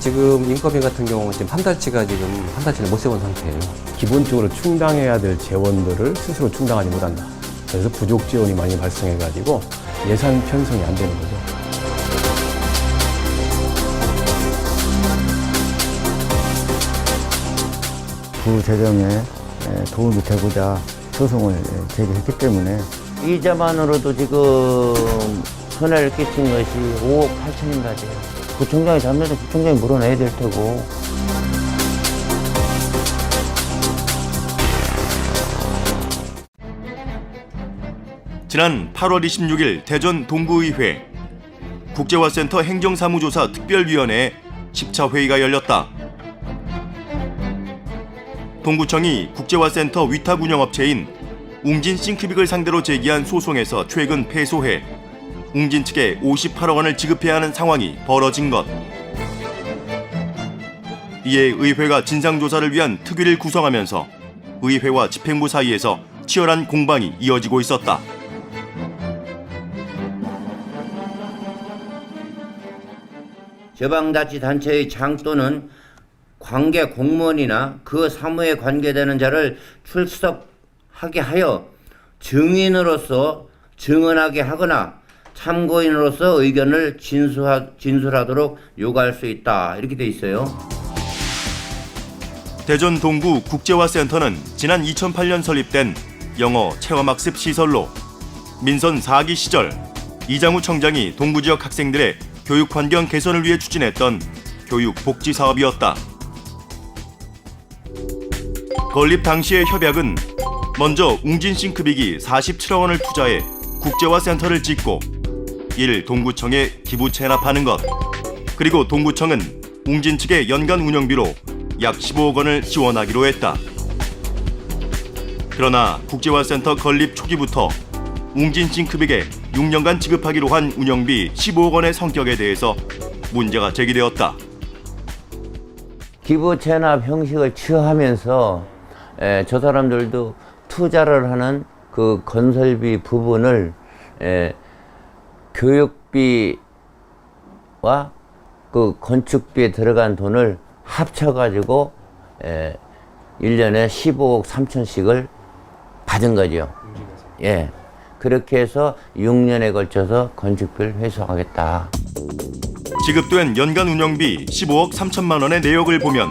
지금 인건비 같은 경우는 지금 한 달치가 지금 한 달치를 못 세운 상태예요. 기본적으로 충당해야 될 재원들을 스스로 충당하지 못한다. 그래서 부족 재원이 많이 발생해가지고 예산 편성이 안 되는 거죠. 구재정에 도움이 되고자 소송을 제기했기 때문에 이자만으로도 지금 손해를 끼친 것이 5억 8천인가 돼요. 구청장이 잘못해서 구청장이 물어내야 될 테고. 지난 8월 26일 대전 동구의회 국제화센터 행정사무조사 특별위원회 10차 회의가 열렸다. 동구청이 국제화센터 위탁 운영업체인 웅진 싱크빅을 상대로 제기한 소송에서 최근 패소해 웅진 측에 58억 원을 지급해야 하는 상황이 벌어진 것. 이에 의회가 진상조사를 위한 특위를 구성하면서 의회와 집행부 사이에서 치열한 공방이 이어지고 있었다. 지방자치단체의 장또는 관계 공무원이나 그 사무에 관계되는 자를 출석하게 하여 증인으로서 증언하게 하거나 참고인으로서 의견을 진술하도록 요구할 수 있다. 이렇게 돼 있어요. 대전 동구 국제화센터는 지난 2008년 설립된 영어 체험학습 시설로 민선 4기 시절 이장우 청장이 동구 지역 학생들의 교육 환경 개선을 위해 추진했던 교육 복지 사업이었다. 건립 당시의 협약은 먼저 웅진 싱크빅이 47억 원을 투자해 국제화센터를 짓고 이를 동구청에 기부 체납하는 것, 그리고 동구청은 웅진 측의 연간 운영비로 약 15억 원을 지원하기로 했다. 그러나 국제화센터 건립 초기부터 웅진 싱크빅에 6년간 지급하기로 한 운영비 15억 원의 성격에 대해서 문제가 제기되었다. 기부 체납 형식을 취하하면서 저 사람들도 투자를 하는 그 건설비 부분을 교육비와 그 건축비에 들어간 돈을 합쳐가지고 1년에 15억 3천씩을 받은 거죠. 예. 그렇게 해서 6년에 걸쳐서 건축비를 회수하겠다. 지급된 연간 운영비 15억 3천만 원의 내역을 보면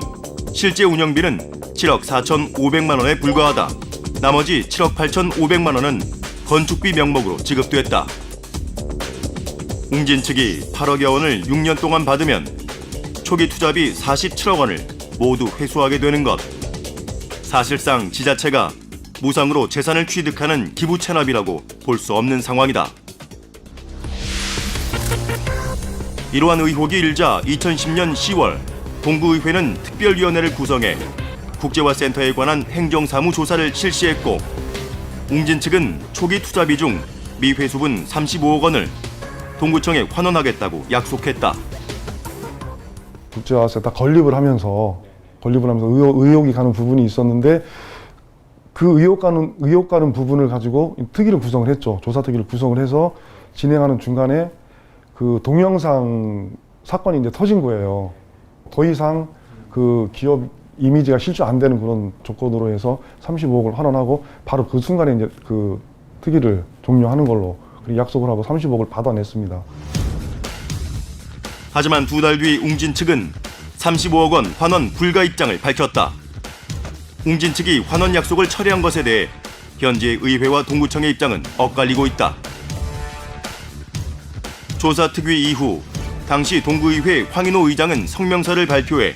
실제 운영비는 7억 4,500만 원에 불과하다. 나머지 7억 8,500만 원은 건축비 명목으로 지급됐다. 웅진 측이 8억여 원을 6년 동안 받으면 초기 투자비 47억 원을 모두 회수하게 되는 것. 사실상 지자체가 무상으로 재산을 취득하는 기부 체납이라고 볼 수 없는 상황이다. 이러한 의혹이 일자 2010년 10월 동구의회는 특별위원회를 구성해 국제화센터에 관한 행정사무 조사를 실시했고 웅진 측은 초기 투자비 중 미회수분 35억 원을 동구청에 환원하겠다고 약속했다. 국제화센터 건립을 하면서 의혹이 가는 부분이 있었는데 그 의혹 가는 부분을 가지고 특위를 구성을 했죠. 조사 특위를 구성을 해서 진행하는 중간에 그 동영상 사건이 이제 터진 거예요. 더 이상 그 기업 이미지가 실추 안 되는 그런 조건으로 해서 35억을 환원하고 바로 그 순간에 이제 그 특위를 종료하는 걸로 약속을 하고 35억을 받아냈습니다. 하지만 두 달 뒤 웅진 측은 35억 원 환원 불가 입장을 밝혔다. 웅진 측이 환원 약속을 철회한 것에 대해 현재 의회와 동구청의 입장은 엇갈리고 있다. 조사 특위 이후 당시 동구의회 황인호 의장은 성명서를 발표해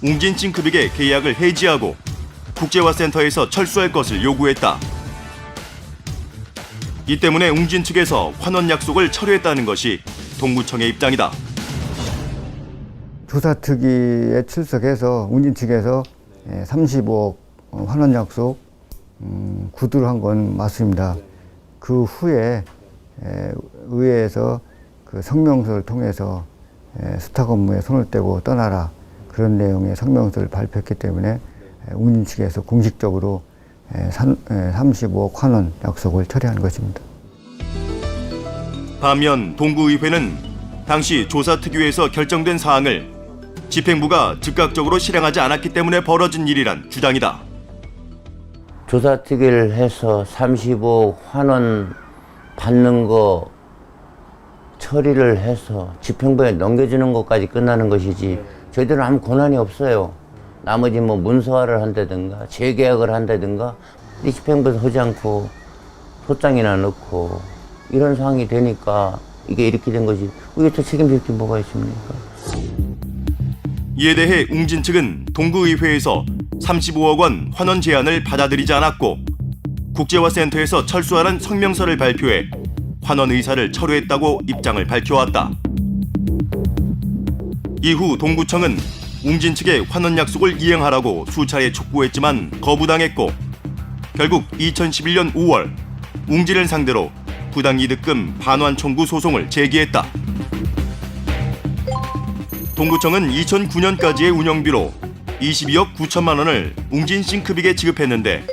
웅진 싱크빅의 계약을 해지하고 국제화센터에서 철수할 것을 요구했다. 이 때문에 웅진 측에서 환원 약속을 철회했다는 것이 동구청의 입장이다. 조사특위에 출석해서 웅진 측에서 35억 환원 약속 구두를 한 건 맞습니다. 그 후에 의회에서 그 성명서를 통해서 수탁 업무에 손을 떼고 떠나라 그런 내용의 성명서를 발표했기 때문에 웅진 측에서 공식적으로 35억 환원 약속을 철회한 것입니다. 반면 동구의회는 당시 조사특위에서 결정된 사항을 집행부가 즉각적으로 실행하지 않았기 때문에 벌어진 일이란 주장이다. 조사특위를 해서 35억 환원 받는 거 처리를 해서 집행부에 넘겨주는 것까지 끝나는 것이지 저희들은 아무 권한이 없어요. 나머지 뭐 문서화를 한다든가 재계약을 한다든가 이 집행부에서 하지 않고 소장이나 넣고 이런 상황이 되니까 이게 이렇게 된 것이 이게 더 책임질 게 뭐가 있습니까? 이에 대해 웅진 측은 동구의회에서 35억 원 환원 제안을 받아들이지 않았고 국제화센터에서 철수하는 성명서를 발표해 환원 의사를 철회했다고 입장을 밝혀왔다. 이후 동구청은 웅진 측의 환원 약속을 이행하라고 수차례 촉구했지만 거부당했고 결국 2011년 5월 웅진을 상대로 부당이득금 반환 청구 소송을 제기했다. 동구청은 2009년까지의 운영비로 22억 9천만 원을 웅진 싱크빅에 지급했는데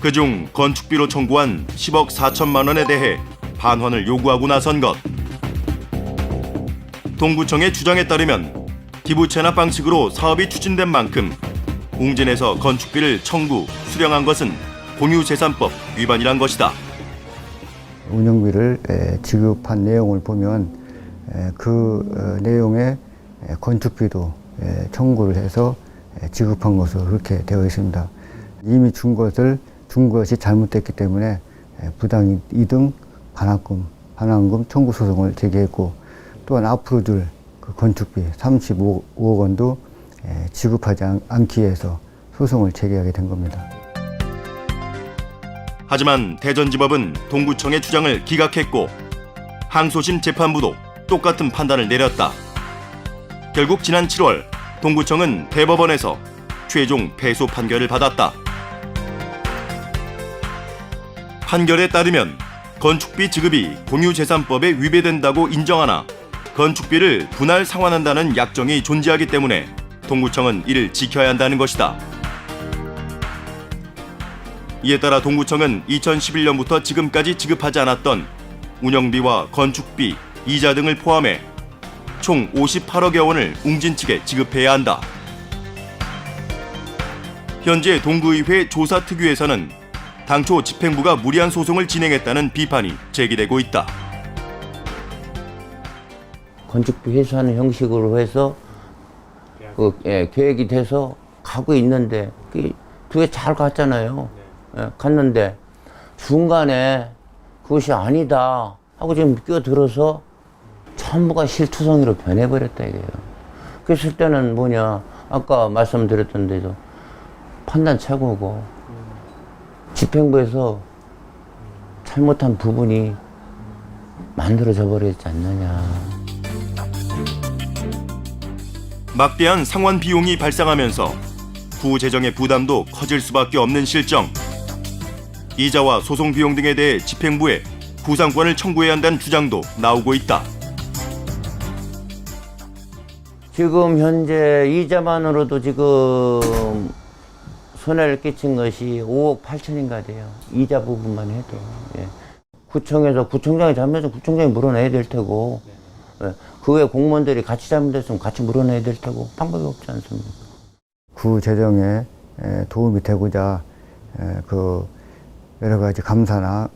그중 건축비로 청구한 10억 4천만 원에 대해 반환을 요구하고 나선 것. 동구청의 주장에 따르면 기부 체납 방식으로 사업이 추진된 만큼 웅진에서 건축비를 청구, 수령한 것은 공유재산법 위반이란 것이다. 운영비를 지급한 내용을 보면 그 내용에 건축비도 청구를 해서 지급한 것으로 그렇게 되어 있습니다. 이미 준 것이 잘못됐기 때문에 부당이득 반환금 청구 소송을 제기했고 또한 앞으로 줄 그 건축비 35억 원도 지급하지 않기 위해서 소송을 제기하게 된 겁니다. 하지만 대전지법은 동구청의 주장을 기각했고 항소심 재판부도 똑같은 판단을 내렸다. 결국 지난 7월 동구청은 대법원에서 최종 패소 판결을 받았다. 판결에 따르면 건축비 지급이 공유재산법에 위배된다고 인정하나 건축비를 분할 상환한다는 약정이 존재하기 때문에 동구청은 이를 지켜야 한다는 것이다. 이에 따라 동구청은 2011년부터 지금까지 지급하지 않았던 운영비와 건축비, 이자 등을 포함해 총 58억여 원을 웅진 측에 지급해야 한다. 현재 동구의회 조사특위에서는 당초 집행부가 무리한 소송을 진행했다는 비판이 제기되고 있다. 건축비 회수하는 형식으로 해서 계획이 돼서 가고 있는데 두 개 잘 갔잖아요. 갔는데 중간에 그것이 아니다 하고 지금 끼어들어서 전부가 실투성이로 변해버렸다 이거예요. 그랬을 때는 뭐냐, 아까 말씀드렸던 대로 판단 착오고 집행부에서 잘못한 부분이 만들어져 버렸지 않느냐. 막대한 상환 비용이 발생하면서 부재정의 부담도 커질 수밖에 없는 실정. 이자와 소송 비용 등에 대해 집행부에 구상권을 청구해야 한다는 주장도 나오고 있다. 지금 현재 이자만으로도 지금 손해를 끼친 것이 5억 8천인가 돼요. 이자 부분만 해도. 예. 구청에서 구청장이 잘못해서 구청장이 물어내야 될 테고, 예. 그 외 공무원들이 같이 잘못했으면 같이 물어내야 될 테고 방법이 없지 않습니까? 구 재정에 도움이 되고자 그 여러 가지 감사나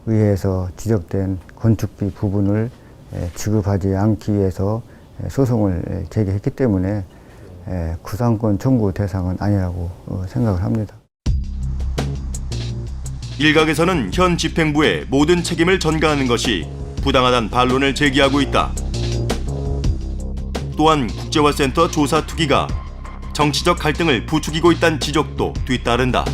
의회에서 지적된 건축비 부분을 지급하지 않기 위해서 소송을 제기했기 때문에 구상권 청구 대상은 아니라고 생각을 합니다. 일각에서는 현 집행부에 모든 책임을 전가하는 것이 부당하다는 반론을 제기하고 있다. 또한 국제화센터 조사특위가 정치적 갈등을 부추기고 있다는 지적도 뒤따른다.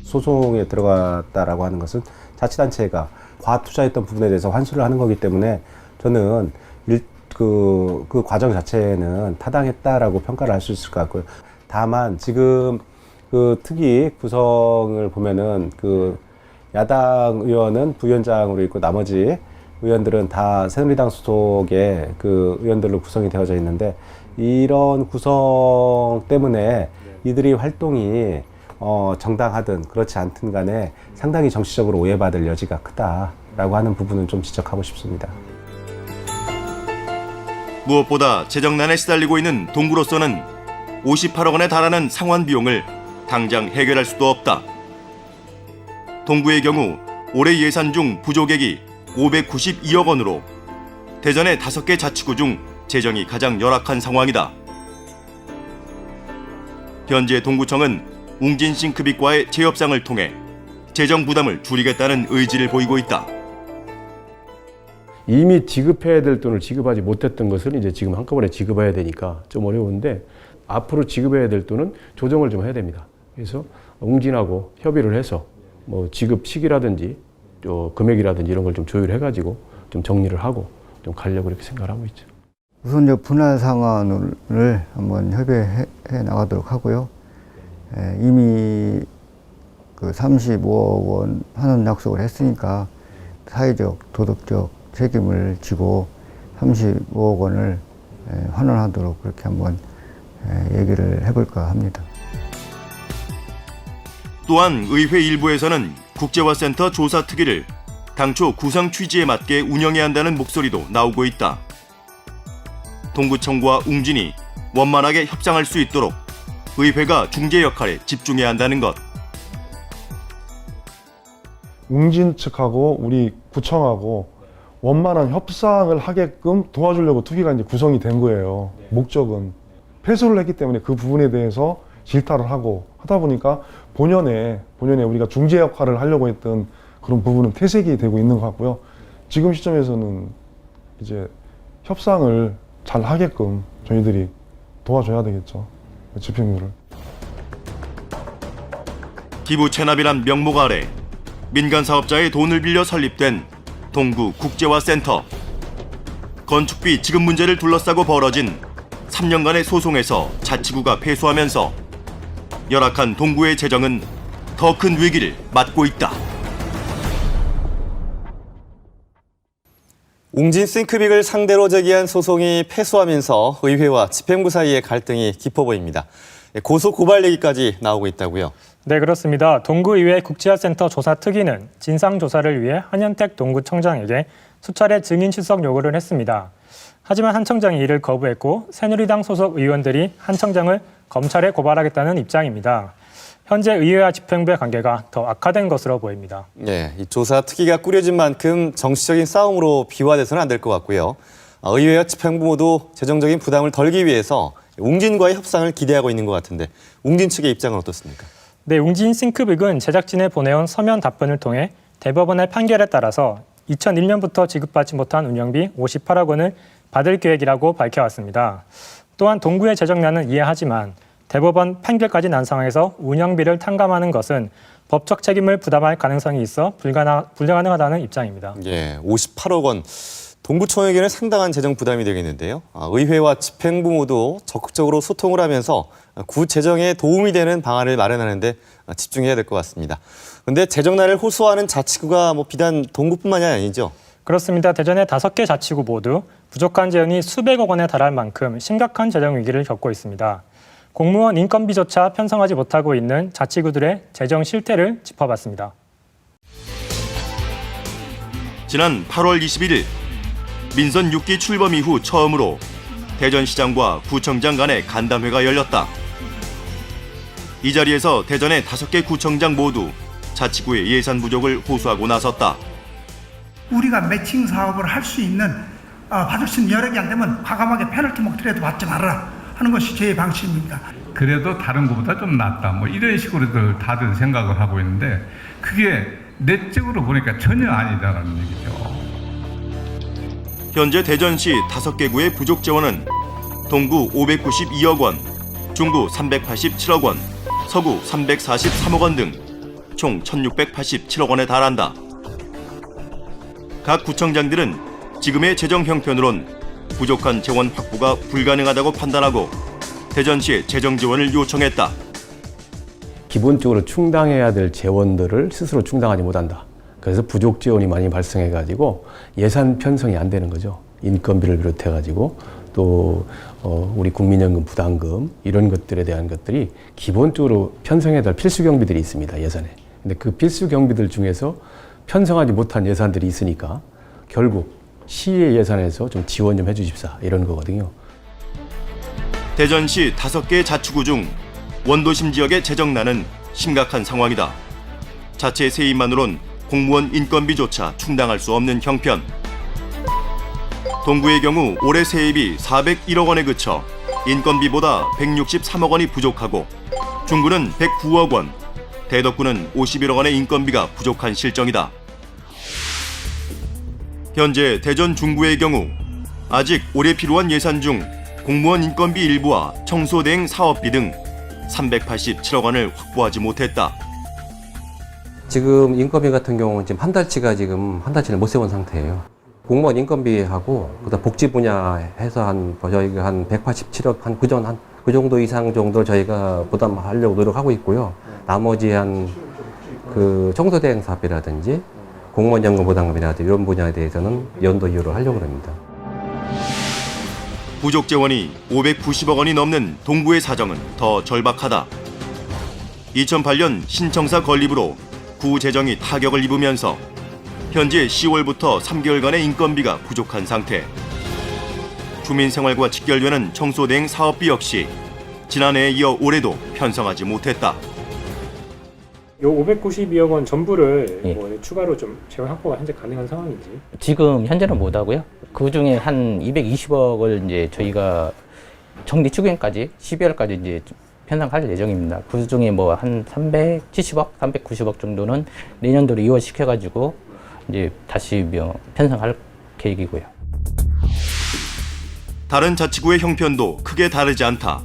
소송에 들어갔다라고 하는 것은 자치단체가 과투자했던 부분에 대해서 환수를 하는 거기 때문에 저는 그 과정 자체는 타당했다라고 평가를 할 수 있을 것 같고요. 다만 지금 그 특위 구성을 보면은 그 야당 의원은 부위원장으로 있고 나머지 의원들은 다 새누리당 소속의 그 의원들로 구성이 되어져 있는데 이런 구성 때문에 이들이 활동이 정당하든 그렇지 않든 간에 상당히 정치적으로 오해받을 여지가 크다라고 하는 부분은 좀 지적하고 싶습니다. 무엇보다 재정난에 시달리고 있는 동구로서는 58억 원에 달하는 상환 비용을 당장 해결할 수도 없다. 동구의 경우 올해 예산 중 부족액이 592억 원으로 대전의 5개 자치구 중 재정이 가장 열악한 상황이다. 현재 동구청은 웅진 싱크빅과의 재협상을 통해 재정 부담을 줄이겠다는 의지를 보이고 있다. 이미 지급해야 될 돈을 지급하지 못했던 것을 이제 지금 한꺼번에 지급해야 되니까 좀 어려운데 앞으로 지급해야 될 돈은 조정을 좀 해야 됩니다. 그래서 웅진하고 협의를 해서 뭐 지급 시기라든지 또 금액이라든지 이런 걸 좀 조율해가지고 좀 정리를 하고 좀 가려고 이렇게 생각을 하고 있죠. 우선 이제 분할 상환을 한번 협의해 나가도록 하고요. 이미 그 35억 원 환원 약속을 했으니까 사회적, 도덕적 책임을 지고 35억 원을 환원하도록 그렇게 한번 얘기를 해볼까 합니다. 또한 의회 일부에서는 국제화센터 조사 특위를 당초 구성 취지에 맞게 운영해야 한다는 목소리도 나오고 있다. 동구청과 웅진이 원만하게 협상할 수 있도록 의회가 중재 역할에 집중해야 한다는 것. 웅진 측하고 우리 구청하고 원만한 협상을 하게끔 도와주려고 특위가 이제 구성이 된 거예요. 목적은 패소를 했기 때문에 그 부분에 대해서 질타를 하고 하다 보니까 본연에 우리가 중재 역할을 하려고 했던 그런 부분은 퇴색이 되고 있는 것 같고요. 지금 시점에서는 이제 협상을 잘 하게끔 저희들이 도와줘야 되겠죠. 집행부를. 기부 체납이란 명목 아래 민간 사업자의 돈을 빌려 설립된 동구 국제화센터. 건축비 지급 문제를 둘러싸고 벌어진 3년간의 소송에서 자치구가 패소하면서 열악한 동구의 재정은 더 큰 위기를 맞고 있다. 웅진 싱크빅을 상대로 제기한 소송이 패소하면서 의회와 집행부 사이의 갈등이 깊어 보입니다. 고소 고발 얘기까지 나오고 있다고요? 네, 그렇습니다. 동구의회 국제화센터 조사특위는 진상조사를 위해 한현택 동구청장에게 수차례 증인 출석 요구를 했습니다. 하지만 한 청장이 이를 거부했고 새누리당 소속 의원들이 한 청장을 검찰에 고발하겠다는 입장입니다. 현재 의회와 집행부의 관계가 더 악화된 것으로 보입니다. 네, 이 조사특위가 꾸려진 만큼 정치적인 싸움으로 비화돼서는 안 될 것 같고요. 의회와 집행부 모두 재정적인 부담을 덜기 위해서 웅진과의 협상을 기대하고 있는 것 같은데 웅진 측의 입장은 어떻습니까? 네, 웅진 싱크빅은 제작진에 보내온 서면 답변을 통해 대법원의 판결에 따라서 2001년부터 지급받지 못한 운영비 58억 원을 받을 계획이라고 밝혀왔습니다. 또한 동구의 재정난은 이해하지만 대법원 판결까지 난 상황에서 운영비를 탕감하는 것은 법적 책임을 부담할 가능성이 있어 불가능하다는 입장입니다. 예, 58억 원. 동구청에게는 상당한 재정 부담이 되겠는데요. 의회와 집행부 모두 적극적으로 소통을 하면서 구 재정에 도움이 되는 방안을 마련하는 데 집중해야 될 것 같습니다. 그런데 재정난을 호소하는 자치구가 비단 동구뿐만이 아니죠? 그렇습니다. 대전의 5개 자치구 모두 부족한 재원이 수백억 원에 달할 만큼 심각한 재정 위기를 겪고 있습니다. 공무원 인건비조차 편성하지 못하고 있는 자치구들의 재정 실태를 짚어봤습니다. 지난 8월 21일 민선 6기 출범 이후 처음으로 대전시장과 구청장 간의 간담회가 열렸다. 이 자리에서 대전의 5개 구청장 모두 자치구의 예산 부족을 호소하고 나섰다. 우리가 매칭 사업을 할 수 있는 받을 수 있는 여력이 안 되면 과감하게 페널티 먹더라도 받지 말아라 하는 것이 제 방침입니다. 그래도 다른 것보다 좀 낫다. 이런 식으로들 다들 생각을 하고 있는데 그게 내적으로 보니까 전혀 아니다라는 얘기죠. 현재 대전시 5개 구의 부족 재원은 동구 592억 원, 중구 387억 원, 서구 343억 원 등 총 1,687억 원에 달한다. 각 구청장들은 지금의 재정 형편으론 부족한 재원 확보가 불가능하다고 판단하고 대전시에 재정 지원을 요청했다. 기본적으로 충당해야 될 재원들을 스스로 충당하지 못한다. 그래서 부족 재원이 많이 발생해가지고 예산 편성이 안 되는 거죠. 인건비를 비롯해가지고 또 우리 국민연금 부담금 이런 것들에 대한 것들이 기본적으로 편성해야 될 필수 경비들이 있습니다. 예산에. 근데 그 필수 경비들 중에서 편성하지 못한 예산들이 있으니까 결국 시의 예산에서 좀 지원 좀 해주십사 이런 거거든요. 대전시 5개 자치구 중 원도심 지역의 재정난은 심각한 상황이다. 자체 세입만으론 공무원 인건비조차 충당할 수 없는 형편. 동구의 경우 올해 세입이 401억 원에 그쳐 인건비보다 163억 원이 부족하고 중구는 109억 원, 대덕구는 51억 원의 인건비가 부족한 실정이다. 현재 대전 중구의 경우 아직 올해 필요한 예산 중 공무원 인건비 일부와 청소 대행 사업비 등 387억 원을 확보하지 못했다. 지금 인건비 같은 경우는 지금 한 달치를 못 세운 상태예요. 공무원 인건비하고 그다음 복지 분야 해서 저희가 한 187억 그 정도 이상 정도를 저희가 부담하려고 노력하고 있고요. 나머지 그 청소 대행 사업이라든지 공무원 연금 부담금이라든지 이런 분야에 대해서는 연도 이후로 하려고 합니다. 부족 재원이 590억 원이 넘는 동구의 사정은 더 절박하다. 2008년 신청사 건립으로 구 재정이 타격을 입으면서 현재 10월부터 3개월간의 인건비가 부족한 상태. 주민생활과 직결되는 청소대행 사업비 역시 지난해에 이어 올해도 편성하지 못했다. 요 592억 원 전부를 뭐 추가로 좀 재원 확보가 현재 가능한 상황인지? 지금 현재는 못하고요. 그 중에 한 220억을 이제 저희가 정리 추경까지 12월까지 이제 편성할 예정입니다. 그 중에 뭐 한 370억, 390억 정도는 내년도로 이월시켜가지고 이제 다시 편성할 계획이고요. 다른 자치구의 형편도 크게 다르지 않다.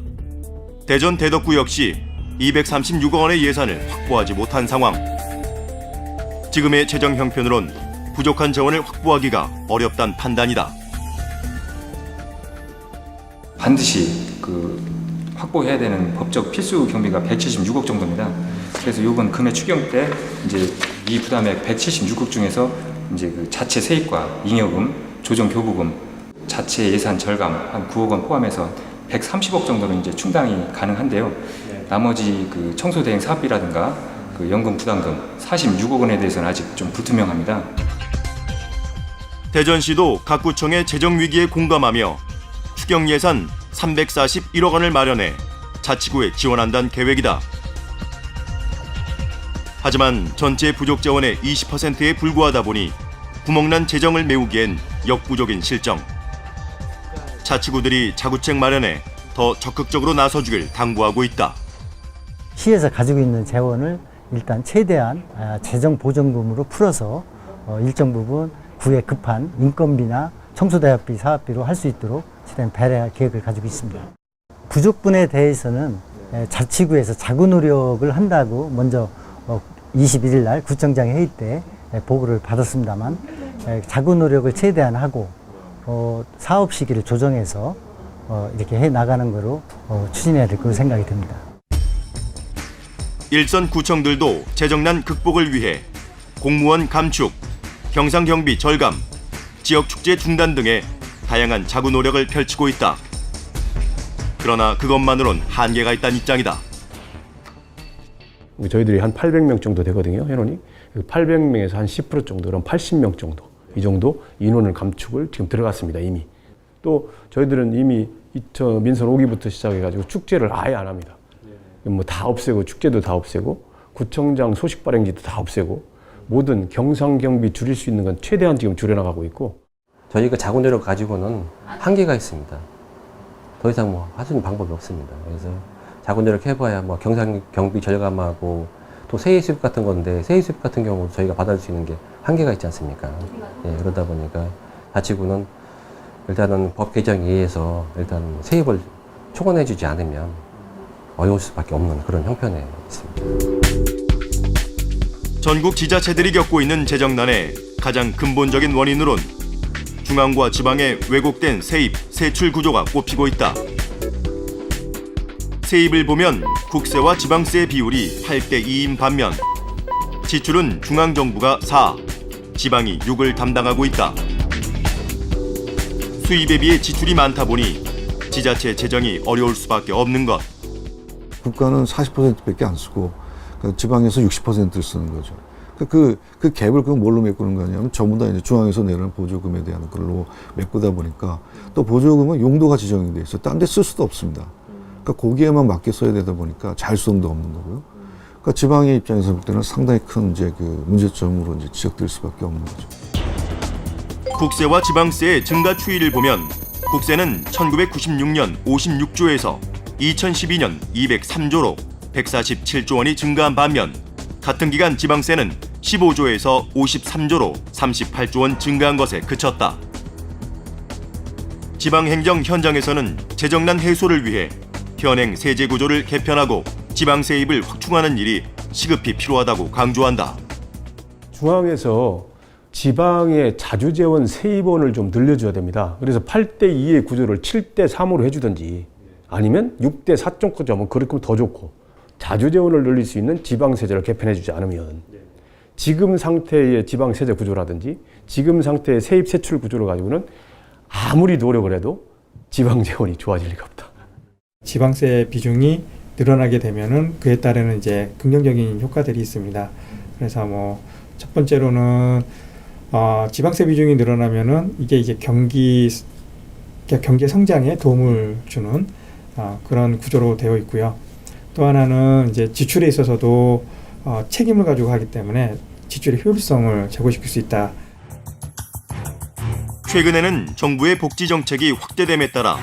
대전 대덕구 역시 236억 원의 예산을 확보하지 못한 상황. 지금의 재정 형편으론 부족한 재원을 확보하기가 어렵다는 판단이다. 반드시 확보해야 되는 법적 필수 경비가 176억 정도입니다. 그래서 이번 금해 추경 때 이제 이 부담액 176억 중에서 이제 그 자체 세입과 잉여금, 조정 교부금, 자체 예산 절감 한 9억 원 포함해서 130억 정도는 이제 충당이 가능한데요. 나머지 그 청소 대행 사업비라든가 그 연금 부담금 46억 원에 대해서는 아직 좀 불투명합니다. 대전시도 각 구청의 재정 위기에 공감하며 추경 예산 341억 원을 마련해 자치구에 지원한다는 계획이다. 하지만 전체 부족 재원의 20%에 불과하다 보니 구멍난 재정을 메우기엔 역부족인 실정. 자치구들이 자구책 마련에 더 적극적으로 나서주길 당부하고 있다. 시에서 가지고 있는 재원을 일단 최대한 재정 보전금으로 풀어서 일정 부분 구에 급한 인건비나 청소대학비 사업비로 할 수 있도록 최대한 배려할 계획을 가지고 있습니다. 부족분에 대해서는 자치구에서 자구 노력을 한다고 먼저 21일 날 구청장 회의 때 보고를 받았습니다만 자구 노력을 최대한 하고 사업 시기를 조정해서 이렇게 해 나가는 거로 추진해야 될 거로 생각이 듭니다. 일선 구청들도 재정난 극복을 위해 공무원 감축, 경상경비 절감, 지역축제 중단 등의 다양한 자구 노력을 펼치고 있다. 그러나 그것만으론 한계가 있다는 입장이다. 저희들이 한 800명 정도 되거든요, 회원이. 800명에서 한 10% 정도, 그럼 80명 정도. 이 정도 인원을 감축을 지금 들어갔습니다, 이미. 또 저희들은 이미 민선 5기부터 시작해가지고 축제를 아예 안 합니다. 뭐 다 없애고, 축제도 다 없애고, 구청장 소식 발행지도 다 없애고, 모든 경상경비 줄일 수 있는 건 최대한 지금 줄여나가고 있고. 저희가 자구 노력 가지고는 한계가 있습니다. 더 이상 할 수 있는 방법이 없습니다. 그래서 자구 노력 해봐야 경상경비 절감하고 또 세입 수입 같은 건데 세입 수입 같은 경우 저희가 받을 수 있는 게 한계가 있지 않습니까? 그러다 보니까 자치구는 일단은 법 개정에 의해서 일단 세입을 초과해주지 않으면 어려울 수밖에 없는 그런 형편에 있습니다. 전국 지자체들이 겪고 있는 재정난의 가장 근본적인 원인으론 중앙과 지방의 왜곡된 세입, 세출 구조가 꼽히고 있다. 세입을 보면 국세와 지방세의 비율이 8대 2인 반면 지출은 중앙정부가 4, 지방이 6을 담당하고 있다. 수입에 비해 지출이 많다 보니 지자체 재정이 어려울 수밖에 없는 것. 국가는 40%밖에 안 쓰고 지방에서 60%를 쓰는 거죠. 그 갭을 그건 뭘로 메꾸는 거냐면 전부 다 이제 중앙에서 내는 보조금에 대한 걸로 메꾸다 보니까 또 보조금은 용도가 지정이 돼 있어. 딴 데 쓸 수도 없습니다. 그러니까 거기에만 맞게 써야 되다 보니까 자율성도 없는 거고요. 그러니까 지방의 입장에서 볼 때는 상당히 큰 이제 그 문제점으로 이제 지적될 수밖에 없는 거죠. 국세와 지방세의 증가 추이를 보면 국세는 1996년 56조에서 2012년 203조로 147조 원이 증가한 반면 같은 기간 지방세는 15조에서 53조로 38조 원 증가한 것에 그쳤다. 지방행정 현장에서는 재정난 해소를 위해 현행 세제 구조를 개편하고 지방세입을 확충하는 일이 시급히 필요하다고 강조한다. 중앙에서 지방의 자주재원 세입원을 좀 늘려줘야 됩니다. 그래서 8대2의 구조를 7대3으로 해주든지 아니면 6대4.9점 하면 그렇게 더 좋고 자주재원을 늘릴 수 있는 지방세제를 개편해주지 않으면 지금 상태의 지방세제 구조라든지 지금 상태의 세입세출 구조를 가지고는 아무리 노력을 해도 지방재원이 좋아질 리가 없다. 지방세 비중이 늘어나게 되면은 그에 따르는 이제 긍정적인 효과들이 있습니다. 그래서 뭐 첫 번째로는 지방세 비중이 늘어나면은 이게 이제 경제 성장에 도움을 주는 그런 구조로 되어 있고요. 또 하나는 이제 지출에 있어서도 책임을 가지고 하기 때문에 지출의 효율성을 제고시킬 수 있다. 최근에는 정부의 복지 정책이 확대됨에 따라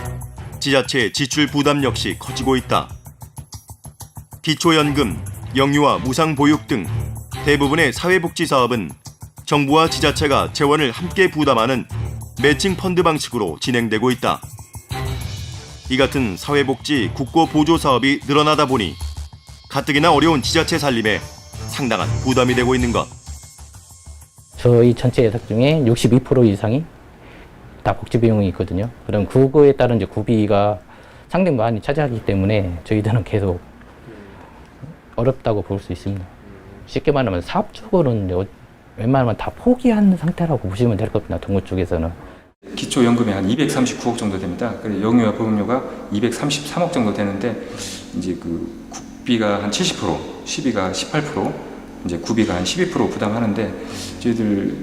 지자체 지출 부담 역시 커지고 있다. 기초연금, 영유아 무상보육 등 대부분의 사회복지 사업은 정부와 지자체가 재원을 함께 부담하는 매칭 펀드 방식으로 진행되고 있다. 이 같은 사회복지 국고 보조 사업이 늘어나다 보니 가뜩이나 어려운 지자체 살림에 상당한 부담이 되고 있는 것. 저희 전체 예산 중에 62% 이상이 다 복지 비용이 있거든요. 그럼 그거에 따른 이제 구비가 상당히 많이 차지하기 때문에 저희들은 계속 어렵다고 볼 수 있습니다. 쉽게 말하면 사업 쪽으로는 웬만하면 다 포기한 상태라고 보시면 될 것 같습니다. 동구 쪽에서는. 기초연금이 한 239억 정도 됩니다. 그리고 영유아 보험료가 233억 정도 되는데 이제 그 국비가 한 70%, 시비가 18%, 이제 구비가 한 12% 부담하는데 저희들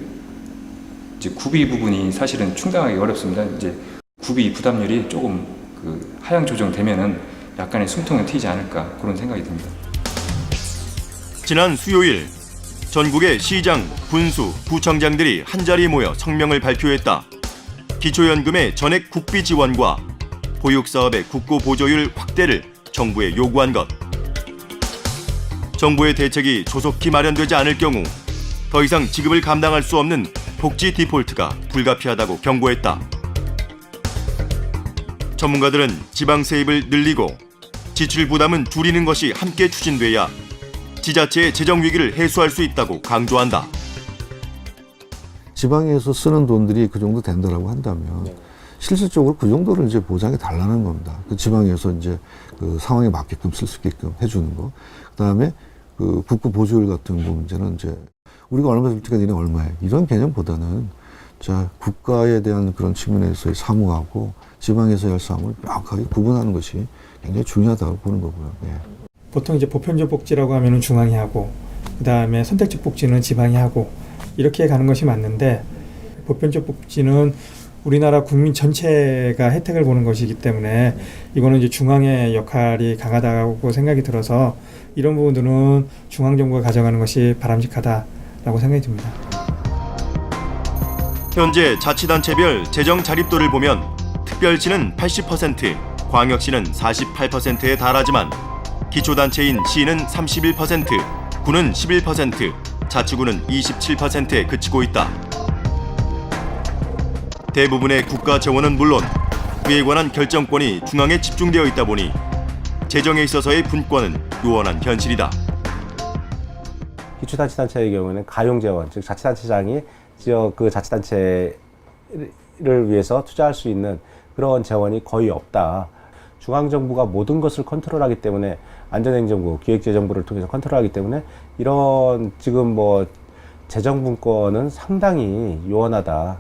이제 구비 부분이 사실은 충당하기 어렵습니다. 이제 구비 부담률이 조금 그 하향 조정되면은 약간의 숨통이 트이지 않을까 그런 생각이 듭니다. 지난 수요일 전국의 시장, 군수, 구청장들이 한자리에 모여 성명을 발표했다. 기초연금의 전액 국비 지원과 보육사업의 국고 보조율 확대를 정부에 요구한 것. 정부의 대책이 조속히 마련되지 않을 경우 더 이상 지급을 감당할 수 없는 복지 디폴트가 불가피하다고 경고했다. 전문가들은 지방 세입을 늘리고 지출 부담은 줄이는 것이 함께 추진돼야 지자체의 재정 위기를 해소할 수 있다고 강조한다. 지방에서 쓰는 돈들이 그 정도 된다라고 한다면 실질적으로 그 정도를 이제 보장해 달라는 겁니다. 그 지방에서 이제 그 상황에 맞게끔 쓸 수 있게끔 해주는 거. 그다음에 그 국고 보조율 같은 문제는 이제 우리가 얼마 줄 테니까 니네 얼마에 이런 개념보다는 자 국가에 대한 그런 측면에서의 사무하고 지방에서의 할 사무를 명확하게 구분하는 것이 굉장히 중요하다고 보는 거고요. 예. 보통 이제 보편적 복지라고 하면은 중앙이 하고 그다음에 선택적 복지는 지방이 하고 이렇게 가는 것이 맞는데 보편적 복지는 우리나라 국민 전체가 혜택을 보는 것이기 때문에 이거는 이제 중앙의 역할이 강하다고 생각이 들어서 이런 부분들은 중앙정부가 가져가는 것이 바람직하다라고 생각이 듭니다. 현재 자치단체별 재정 자립도를 보면 특별시는 80%, 광역시는 48%에 달하지만 기초단체인 시는 31%, 구는 11%, 자치구는 27%에 그치고 있다. 대부분의 국가 재원은 물론 그에 관한 결정권이 중앙에 집중되어 있다 보니 재정에 있어서의 분권은 요원한 현실이다. 기초자치단체의 경우에는 가용재원, 즉 자치단체장이 지역 그 자치단체를 위해서 투자할 수 있는 그런 재원이 거의 없다. 중앙정부가 모든 것을 컨트롤하기 때문에 안전행정부, 기획재정부를 통해서 컨트롤하기 때문에 이런 지금 뭐 재정분권은 상당히 요원하다.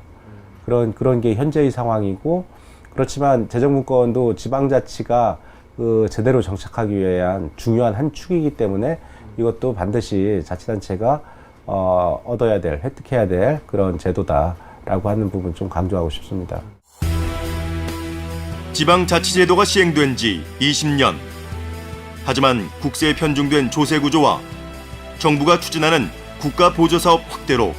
그런 게 현재의 상황이고 그렇지만 재정분권도 지방자치가 그 제대로 정착하기 위한 중요한 한 축이기 때문에 이것도 반드시 자치단체가 얻어야 될, 획득해야 될 그런 제도다라고 하는 부분 좀 강조하고 싶습니다. 지방자치제도가 시행된 지 20년. 하지만 국세에 편중된 조세 구조와 정부가 추진하는 국가 보조사업 확대로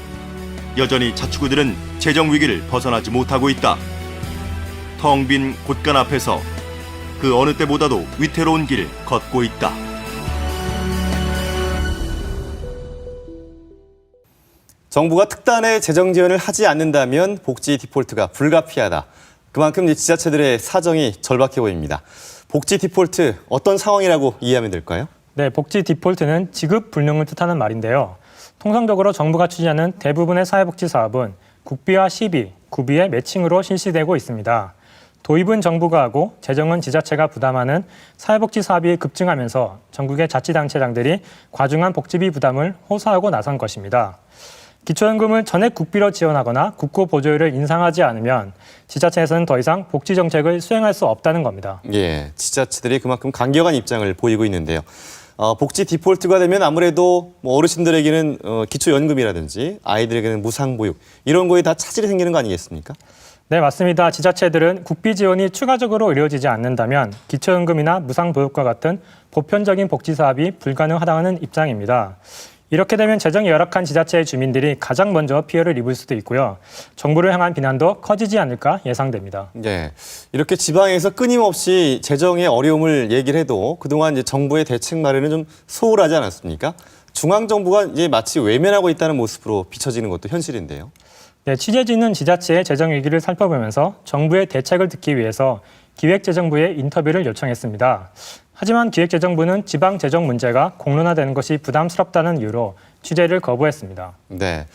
여전히 자치구들은 재정 위기를 벗어나지 못하고 있다. 텅 빈 곳간 앞에서 그 어느 때보다도 위태로운 길을 걷고 있다. 정부가 특단의 재정 지원을 하지 않는다면 복지 디폴트가 불가피하다. 그만큼 지자체들의 사정이 절박해 보입니다. 복지 디폴트 어떤 상황이라고 이해하면 될까요? 네, 복지 디폴트는 지급 불능을 뜻하는 말인데요. 통상적으로 정부가 추진하는 대부분의 사회복지 사업은 국비와 시비, 구비의 매칭으로 실시되고 있습니다. 도입은 정부가 하고 재정은 지자체가 부담하는 사회복지 사업이 급증하면서 전국의 자치단체장들이 과중한 복지비 부담을 호소하고 나선 것입니다. 기초연금을 전액 국비로 지원하거나 국고 보조율을 인상하지 않으면 지자체에서는 더 이상 복지 정책을 수행할 수 없다는 겁니다. 예, 지자체들이 그만큼 강경한 입장을 보이고 있는데요. 복지 디폴트가 되면 아무래도 어르신들에게는 기초연금이라든지 아이들에게는 무상보육 이런 거에 다 차질이 생기는 거 아니겠습니까? 네, 맞습니다. 지자체들은 국비 지원이 추가적으로 이루어지지 않는다면 기초연금이나 무상보육과 같은 보편적인 복지 사업이 불가능하다는 입장입니다. 이렇게 되면 재정이 열악한 지자체의 주민들이 가장 먼저 피해를 입을 수도 있고요. 정부를 향한 비난도 커지지 않을까 예상됩니다. 네, 이렇게 지방에서 끊임없이 재정의 어려움을 얘기를 해도 그동안 이제 정부의 대책 마련은 좀 소홀하지 않았습니까? 중앙정부가 이제 마치 외면하고 있다는 모습으로 비춰지는 것도 현실인데요. 네, 취재진은 지자체의 재정 위기를 살펴보면서 정부의 대책을 듣기 위해서 기획재정부에 인터뷰를 요청했습니다. 하지만 기획재정부는 지방 재정 문제가 공론화되는 것이 부담스럽다는 이유로 취재를 거부했습니다. 네,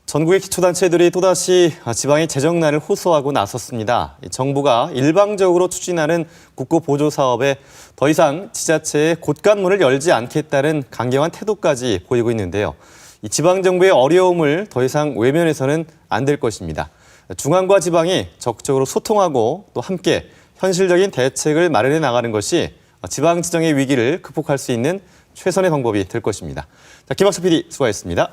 전국의 기초단체들이 또다시 지방의 재정난을 호소하고 나섰습니다. 정부가 일방적으로 추진하는 국고 보조 사업에 더 이상 지자체의 곳간문을 열지 않겠다는 강경한 태도까지 보이고 있는데요. 이 지방정부의 어려움을 더 이상 외면해서는 안 될 것입니다. 중앙과 지방이 적극적으로 소통하고 또 함께 현실적인 대책을 마련해 나가는 것이 지방지정의 위기를 극복할 수 있는 최선의 방법이 될 것입니다. 자, 김학수 PD 수고하셨습니다.